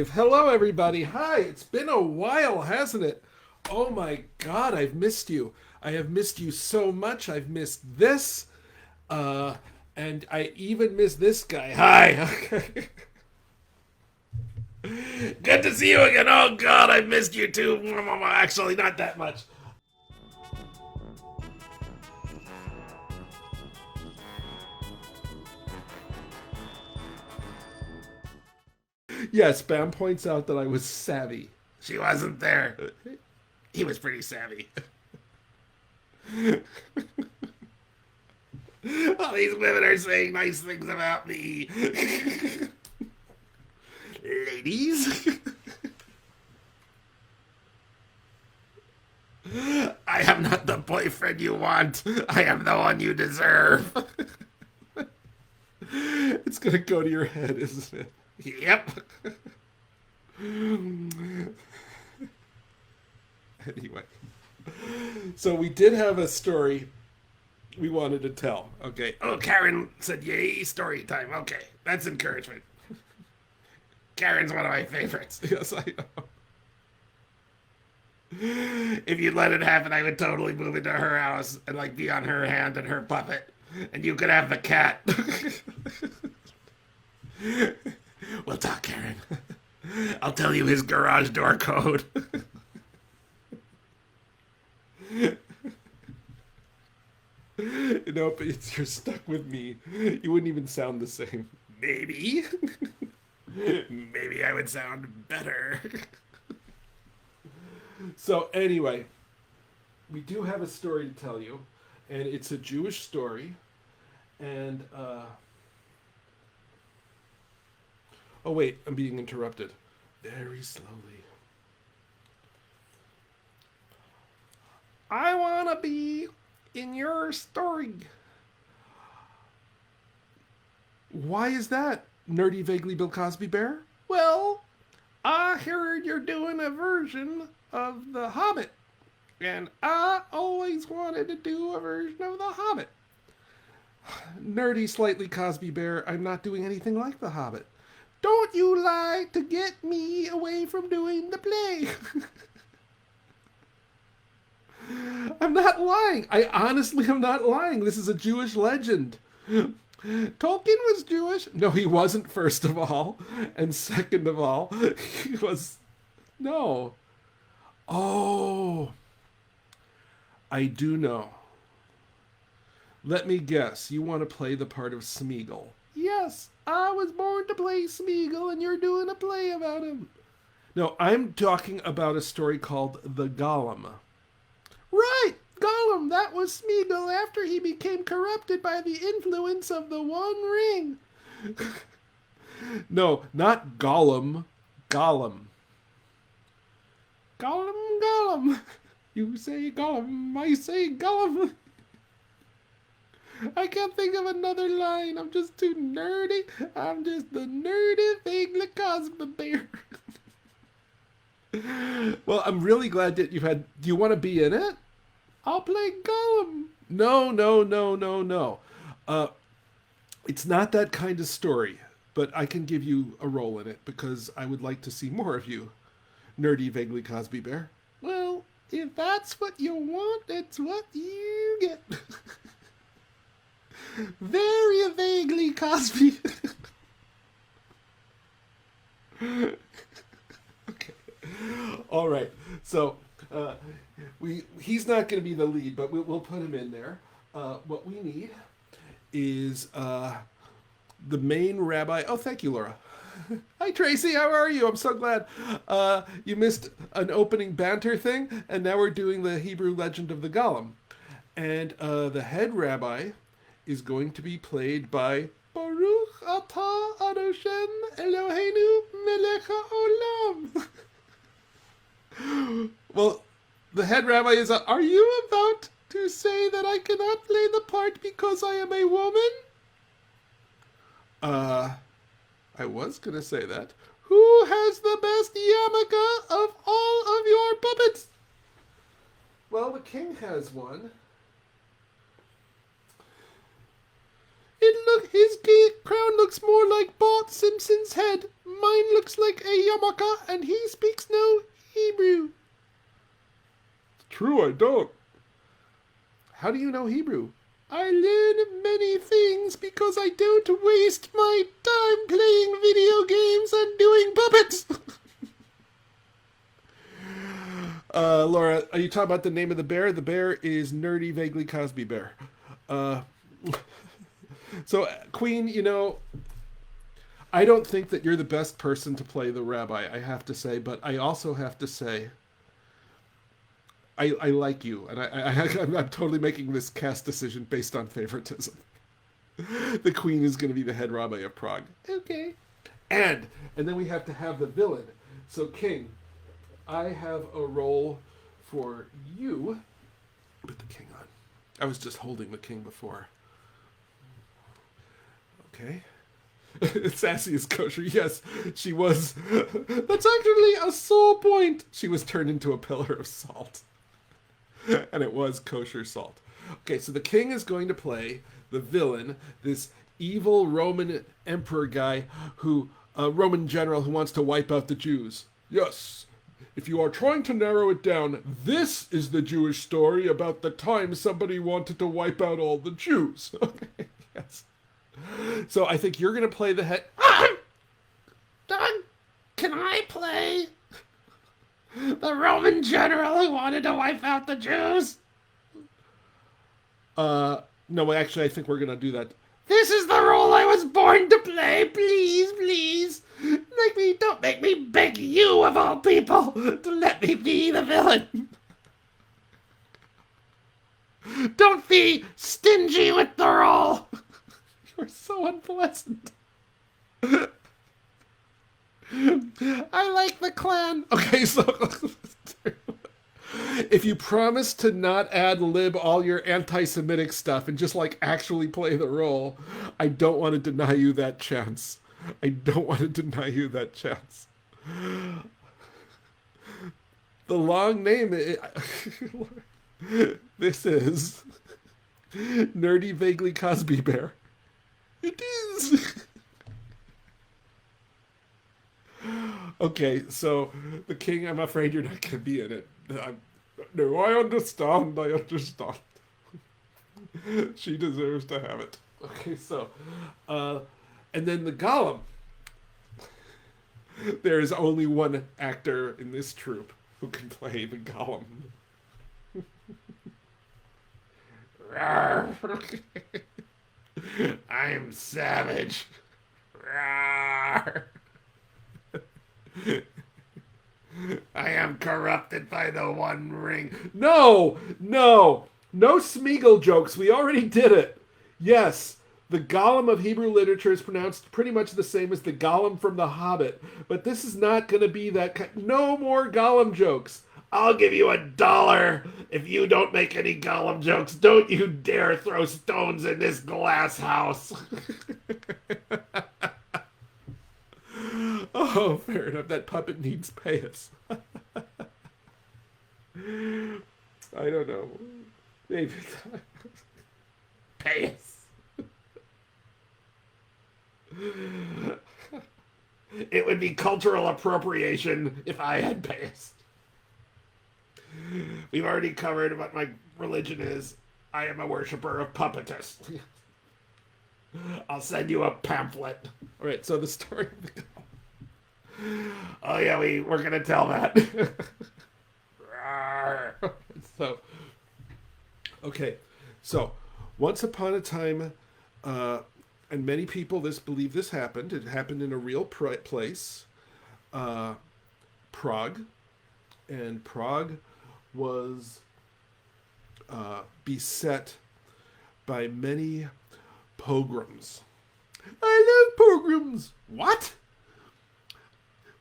live. Hello, everybody. Hi. It's been a while, hasn't it? Oh my God, I've missed you. I have missed you so much. I've missed this. Uh, and I even miss this guy. Hi. Good to see you again. Oh God, I missed you too. Actually, not that much. Yes, Bam points out that I was savvy. She wasn't there. He was pretty savvy. All these women are saying nice things about me. Ladies? I am not the boyfriend you want. I am the one you deserve. It's gonna go to your head, isn't it? Yep. Anyway. So we did have a story we wanted to tell. Okay. Oh, Karen said, yay, story time. Okay. That's encouragement. Karen's one of my favorites. Yes, I know. If you'd let it happen, I would totally move into her house and like be on her hand and her puppet. And you could have the cat. We'll talk, Karen. I'll tell you his garage door code. Nope, you're stuck with me. You wouldn't even sound the same. Maybe. Maybe I would sound better. So anyway, we do have a story to tell you, and it's a Jewish story. And oh wait, I'm being interrupted. Very slowly. I wanna be in your story. Why is that, nerdy, vaguely Bill Cosby Bear? Well, I heard you're doing a version of The Hobbit, and I always wanted to do a version of The Hobbit. Nerdy, slightly Cosby Bear, I'm not doing anything like The Hobbit. Don't you lie to get me away from doing the play. I'm not lying. I honestly am not lying. This is a Jewish legend. Tolkien was Jewish. No, he wasn't, first of all. And second of all, he was... No. Oh. I do know. Let me guess. You want to play the part of Smeagol. Yes, I was born to play Smeagol, and you're doing a play about him. No, I'm talking about a story called The Golem. Right, Golem, that was Smeagol after he became corrupted by the influence of the One Ring. No, not Golem, Gollum. Gollum, Gollum. You say Golem, I say Golem. I can't think of another line. I'm just too nerdy. I'm just the nerdy vaguely Cosby Bear. Well, I'm really glad that you've had... Do you want to be in it? I'll play Golem. No, no, no, no, no. It's not that kind of story, but I can give you a role in it because I would like to see more of you, nerdy, vaguely Cosby Bear. Well, if that's what you want, it's what you get. Very vaguely Cosby. Okay. All right. So he's not going to be the lead, but we'll put him in there. What we need is the main rabbi. Oh, thank you, Laura. Hi, Tracy. How are you? I'm so glad. You missed an opening banter thing, and now we're doing the Hebrew legend of the Golem. And the head rabbi is going to be played by Baruch Atah Adoshem Eloheinu Melech HaOlam. Well, the head rabbi is, are you about to say that I cannot play the part because I am a woman? I was going to say that. Who has the best yarmulke of all of your puppets? Well, the king has one. It his crown looks more like Bart Simpson's head. Mine looks like a yarmulke, and he speaks no Hebrew. True, I don't. How do you know Hebrew? I learn many things because I don't waste my time playing video games and doing puppets. Laura, are you talking about the name of the bear? The bear is Nerdy Vaguely Cosby Bear. So, Queen, you know, I don't think that you're the best person to play the rabbi, I have to say, but I also have to say, I like you, and I'm totally making this cast decision based on favoritism. The Queen is going to be the head rabbi of Prague. Okay. And then we have to have the villain. So, King, I have a role for you. Put the king on. I was just holding the king before. Okay. Sassy is kosher. Yes, she was. That's actually a sore point. She was turned into a pillar of salt. And it was kosher salt. Okay, so the king is going to play the villain, this evil Roman emperor guy who, a Roman general who wants to wipe out the Jews. Yes. If you are trying to narrow it down, this is the Jewish story about the time somebody wanted to wipe out all the Jews. Okay, yes. So I think you're going to play the head. Doug, can I play the Roman general who wanted to wipe out the Jews? No, actually, I think we're going to do that. This is the role I was born to play. Please, please. Don't make me beg you, of all people, to let me be the villain. Don't be stingy with the role. You're so unpleasant. I like the clan. Okay, so if you promise to not ad-lib all your anti-Semitic stuff and just like actually play the role, I don't want to deny you that chance. I don't want to deny you that chance. The long name, this is Nerdy Vaguely Cosby Bear. It is. Okay, so the king, I'm afraid you're not going to be in it. No, I understand. She deserves to have it. Okay, so, and then the Golem. There is only one actor in this troupe who can play the Golem. I'm savage. I am corrupted by the One Ring. No Smeagol jokes. We already did it. Yes, the Golem of Hebrew literature is pronounced pretty much the same as the Golem from The Hobbit, but this is not going to be that no more Golem jokes. I'll give you $1 if you don't make any Golem jokes. Don't you dare throw stones in this glass house. Oh, fair enough. That puppet needs payas. I don't know. Maybe. Payas. It would be cultural appropriation if I had payas. We've already covered what my religion is. I am a worshiper of puppetess. I'll send you a pamphlet. All right, so the story of the Golem. Oh yeah, we're going to tell that. So, okay. So, once upon a time, and many people believe this happened. It happened in a real place, Prague. And Prague was beset by many pogroms. I love pogroms. What?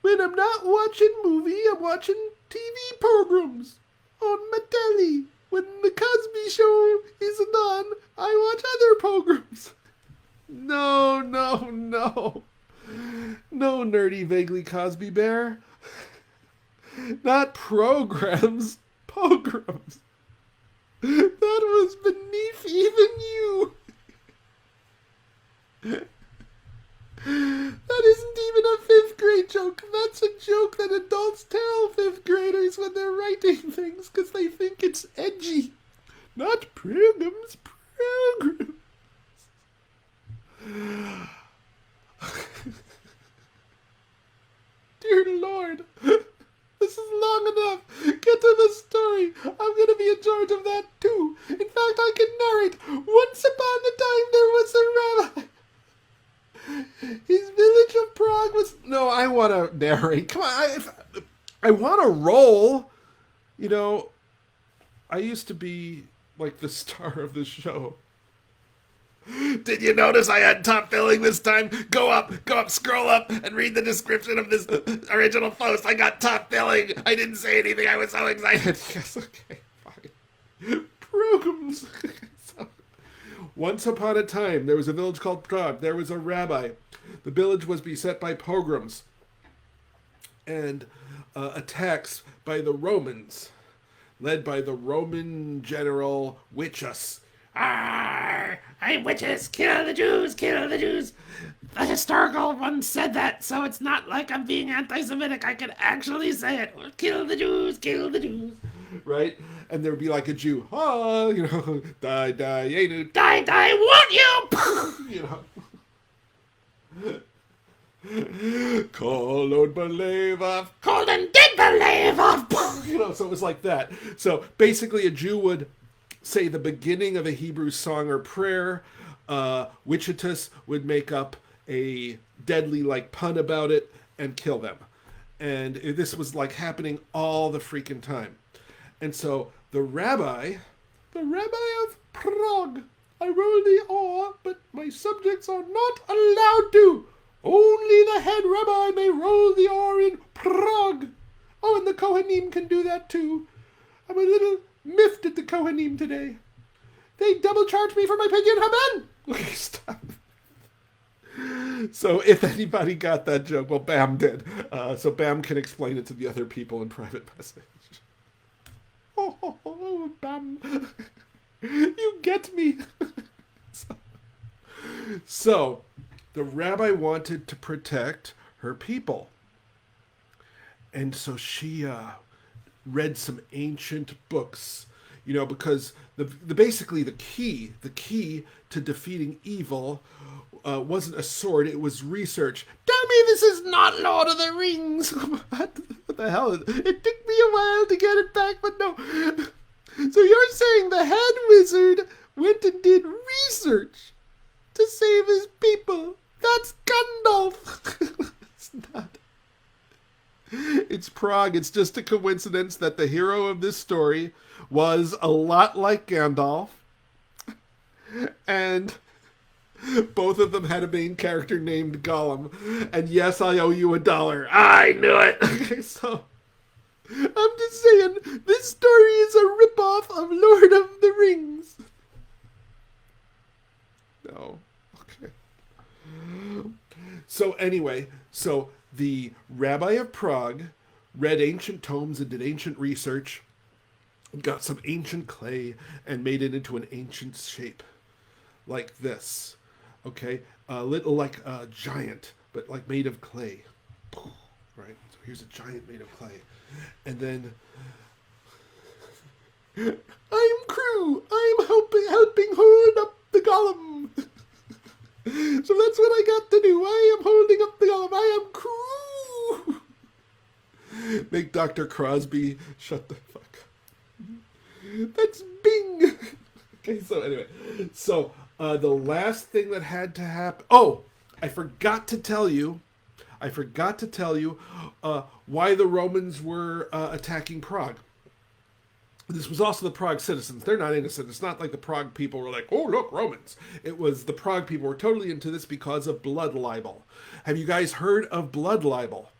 When I'm not watching movie, I'm watching TV pogroms on my telly. When the Cosby Show isn't on, I watch other pogroms. No, Nerdy Vaguely Cosby Bear. Not programs, pogroms. That was beneath even you. That isn't even a fifth grade joke. That's a joke that adults tell fifth graders when they're writing things because they think it's edgy. Not programs, programs. Dear Lord, this is long enough. Get to the story. I'm going to be in charge of that too. In fact, I can narrate. Once upon a time there was a rabbi. His village of Prague was... No, I want to narrate. Come on, I want to roll. You know, I used to be like the star of the show. Did you notice I had top billing this time? Go up, scroll up, and read the description of this original post. I got top billing. I didn't say anything. I was so excited. Yes, okay, fine. Programs. Once upon a time, there was a village called Prague. There was a rabbi. The village was beset by pogroms and attacks by the Romans, led by the Roman general Witchus. Arr! Hey, witches! Kill the Jews! Kill the Jews! The historical one said that, so it's not like I'm being anti-Semitic. I can actually say it. Kill the Jews! Kill the Jews! Right? And there would be like a Jew, you know, die, yenu, Die, want you! you know. Call don't believe of. Cold and did believe of! You know, so it was like that. So basically a Jew would say the beginning of a Hebrew song or prayer. Wichitus would make up a deadly like pun about it and kill them. And this was like happening all the freaking time. And so the rabbi of Prague, I roll the R, but my subjects are not allowed to. Only the head rabbi may roll the R in Prague. Oh, and the Kohanim can do that too. I'm a little miffed at the Kohanim today. They double charged me for my pidyon haben. Okay, stop. So if anybody got that joke, well, Bam did. So Bam can explain it to the other people in private message. Oh, Bam. You get me. So the rabbi wanted to protect her people. And so she read some ancient books, you know, because basically the key to defeating evil wasn't a sword, it was research. Tell me this is not Lord of the Rings. What the hell? It took me a while to get it back, but no. So you're saying the head wizard went and did research to save his people? That's Gandalf. It's not. It's Prague. It's just a coincidence that the hero of this story was a lot like Gandalf. And both of them had a main character named Golem. And yes, I owe you $1. I knew it! Okay, so I'm just saying, this story is a ripoff of Lord of the Rings. No. Okay. So anyway, so the rabbi of Prague read ancient tomes and did ancient research, got some ancient clay and made it into an ancient shape. Like this. Okay? A little like a giant, but like made of clay. Right? So here's a giant made of clay. And then I'm crew. I'm helping hold up the Golem. So that's what I got to do. I am holding up the Golem. I am crew. Make Dr. Crosby shut the fuck up. That's Bing. Okay, so anyway. So the last thing that had to happen... Oh, I forgot to tell you why the Romans were attacking Prague. This was also the Prague citizens. They're not innocent. It's not like the Prague people were like, oh, look, Romans. It was the Prague people were totally into this because of blood libel. Have you guys heard of blood libel?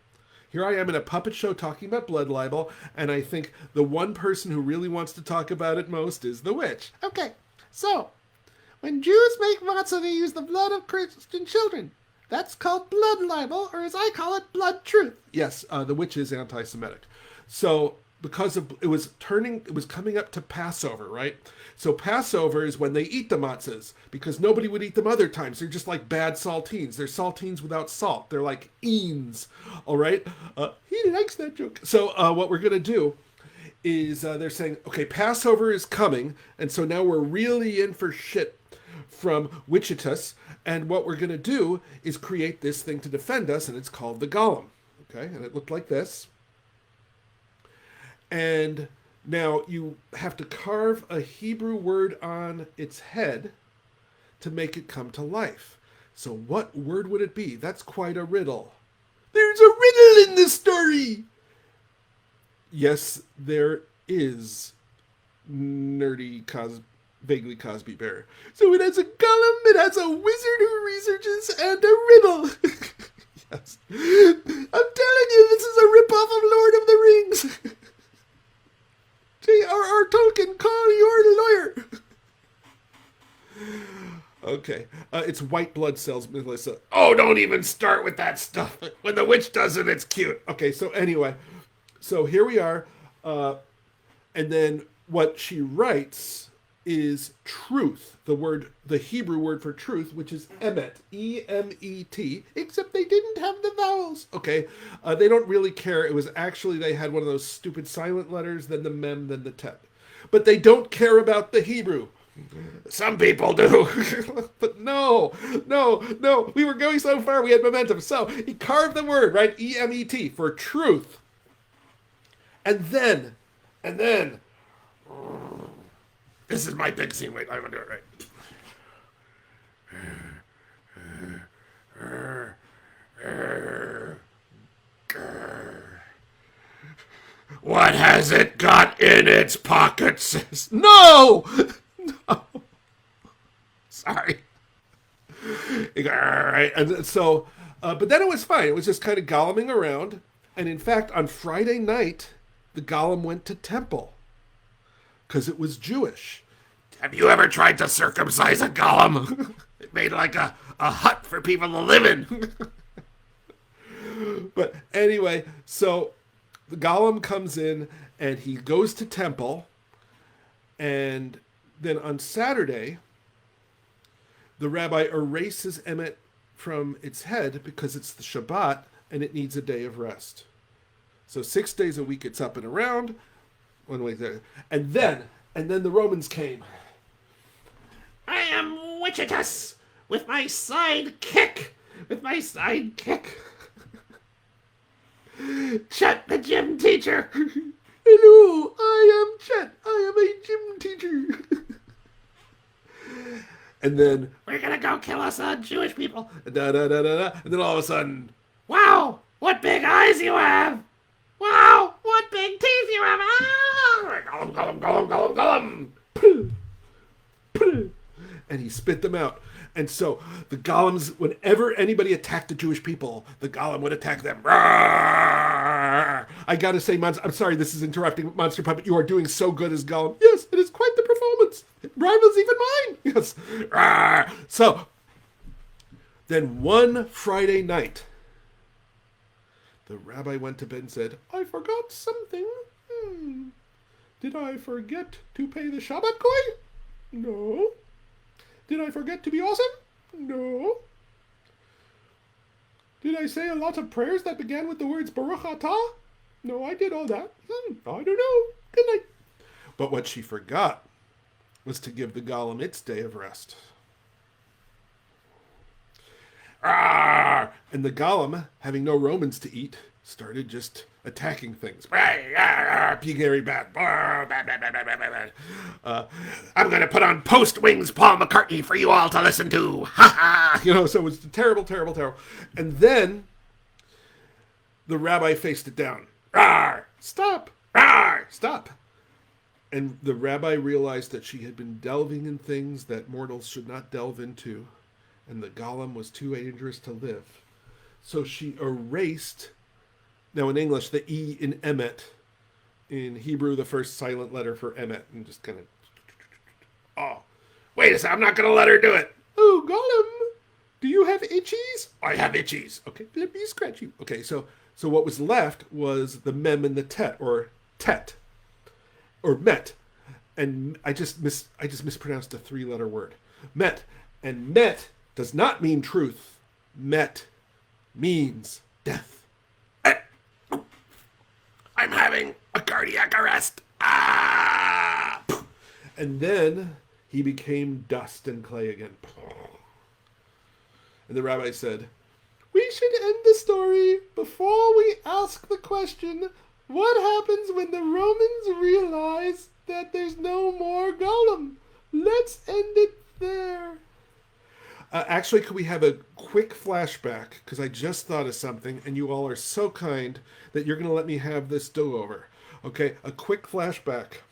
Here I am in a puppet show talking about blood libel, and I think the one person who really wants to talk about it most is the witch. Okay, so when Jews make matzah, they use the blood of Christian children. That's called blood libel, or as I call it, blood truth. Yes, the witch is anti-Semitic. So because of it was coming up to Passover, right? So Passover is when they eat the matzahs because nobody would eat them other times. They're just like bad saltines. They're saltines without salt. They're like eens. All right. He likes that joke. So what we're gonna do is they're saying, okay, Passover is coming, and so now we're really in for shit from Wichitas, and what we're gonna do is create this thing to defend us, and it's called the Golem. Okay, and it looked like this. And now you have to carve a Hebrew word on its head to make it come to life. So what word would it be? That's quite a riddle. There's a riddle in this story! Yes, there is, nerdy vaguely Cosby Bear. So it has a golem, it has a wizard who researches, and a riddle. Yes. I'm telling you, this is a ripoff of Lord of the Rings. J.R.R. Tolkien, call your lawyer. Okay. It's white blood cells, Melissa. Oh, don't even start with that stuff. When the witch does it, it's cute. Okay, so anyway. So here we are. And then what she writes is truth. The Hebrew word for truth, which is emet. E-M-E-T. Except they didn't have the vowels. Okay. They don't really care. It was actually, they had one of those stupid silent letters, then the mem, then the tet. But they don't care about the Hebrew. Some people do. But no. We were going so far, we had momentum. So he carved the word, right? E-M-E-T, for truth. And then, this is my big scene. Wait, I'm going to do it right. What has it got in its pockets? No! No. Sorry. All right. And so, but then it was fine. It was just kind of goleming around. And in fact, on Friday night, the golem went to temple because it was Jewish. Have you ever tried to circumcise a golem? It made like a hut for people to live in. But anyway, so the golem comes in and he goes to temple. And then on Saturday, the rabbi erases Emet from its head because it's the Shabbat and it needs a day of rest. So 6 days a week it's up and around. 1 week there. And then the Romans came. I am Wichitas with my sidekick. Chet, the gym teacher. Hello, I am Chet. I am a gym teacher. And then we're gonna go kill us Jewish people. And then all of a sudden, wow, what big eyes you have! Wow, what big teeth you have! Golem. And he spit them out. And so the golems, whenever anybody attacked the Jewish people, the golem would attack them. I gotta say, I'm sorry, this is interrupting, Monster Puppet. You are doing so good as Golem. Yes, it is quite the performance. It rivals even mine. Yes. So then one Friday night, the rabbi went to bed and said, I forgot something. Did I forget to pay the Shabbat coin? No. Did I forget to be awesome? No. Did I say a lot of prayers that began with the words Baruch Atah? No, I did all that. I don't know. Good night. But what she forgot was to give the golem its day of rest. And the golem, having no Romans to eat, started just attacking things. Being very bad. I'm going to put on Post Wings Paul McCartney for you all to listen to. So it was terrible. And then the rabbi faced it down. Stop. Stop. And the rabbi realized that she had been delving in things that mortals should not delve into, and the golem was too dangerous to live. So she erased, now in English, the E in Emet. In Hebrew, the first silent letter for Emet. And just kind of, wait a second, I'm not going to let her do it. Oh, golem, do you have itchies? I have itchies. Okay, let me scratch you. Okay, so what was left was the mem and the tet, or tet, or met, and I just mispronounced a 3-letter word. Met, and met does not mean truth. Met means death. I'm having a cardiac arrest. Ah! And then he became dust and clay again. And the rabbi said, "We should end the story before we ask the question, what happens when the Romans realize that there's no more Golem? Let's end it there." Actually, could we have a quick flashback? Because I just thought of something, and you all are so kind that you're going to let me have this do-over. Okay, a quick flashback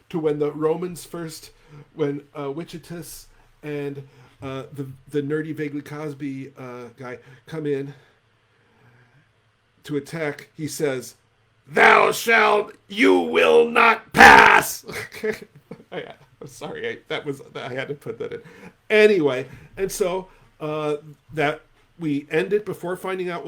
to when the Romans first, when Wichitus and the nerdy Vaguely Cosby guy come in to attack. He says, "Thou shalt, you will not pass." I'm sorry, I had to put that in. Anyway, and so that we ended before finding out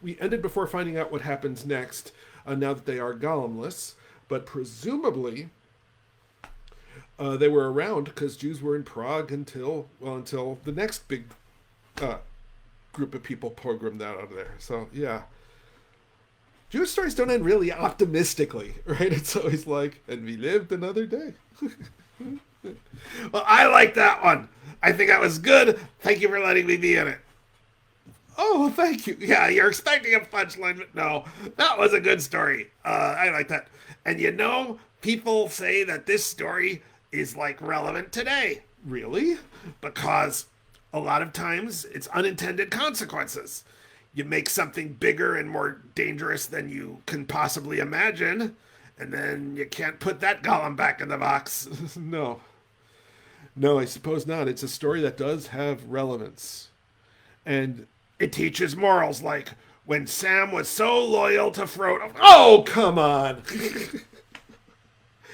we ended before finding out what happens next. Now that they are golemless, but presumably they were around because Jews were in Prague until the next big group of people pogromed out of there. So yeah. Jewish stories don't end really optimistically, right? It's always like, and we lived another day. Well, I like that one. I think that was good. Thank you for letting me be in it. Oh, thank you. Yeah, you're expecting a punchline, but no, that was a good story. I like that. And you know, people say that this story is like relevant today. Really? Because a lot of times it's unintended consequences. You make something bigger and more dangerous than you can possibly imagine, and then you can't put that golem back in the box. No, I suppose not. It's a story that does have relevance. And it teaches morals, like when Sam was so loyal to Frodo. Oh, come on!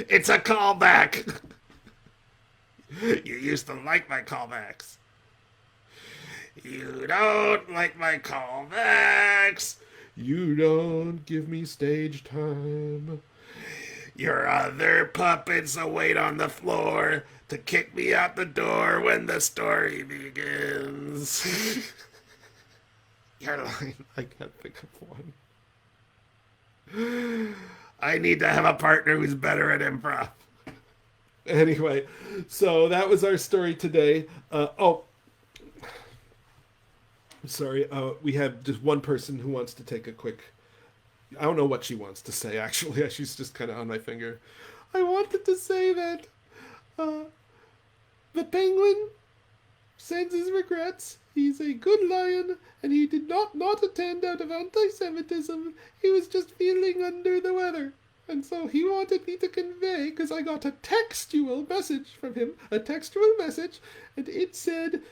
It's a callback. You used to like my callbacks. You don't like my callbacks. You don't give me stage time. Your other puppets await on the floor to kick me out the door when the story begins. Your line, I can't think of one. I need to have a partner who's better at improv. Anyway, so that was our story today. I'm sorry. We have just one person who wants to take a quick... I don't know what she wants to say, actually. She's just kind of on my finger. I wanted to say that the penguin sends his regrets. He's a good lion, and he did not attend out of anti-Semitism. He was just feeling under the weather. And so he wanted me to convey, because I got a textual message from him, and it said...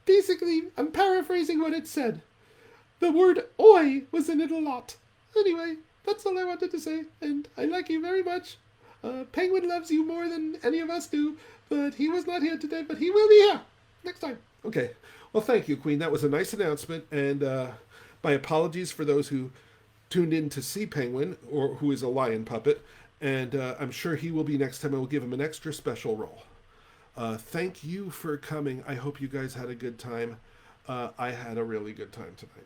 Basically, I'm paraphrasing what it said. The word oi was in it a lot. Anyway, that's all I wanted to say, and I like you very much. Penguin loves you more than any of us do, but he was not here today, but he will be here next time. Okay. Well, thank you, Queen. That was a nice announcement, and my apologies for those who tuned in to see Penguin, or who is a lion puppet, and I'm sure he will be next time. I will give him an extra special role. Thank you for coming. I hope you guys had a good time. I had a really good time tonight.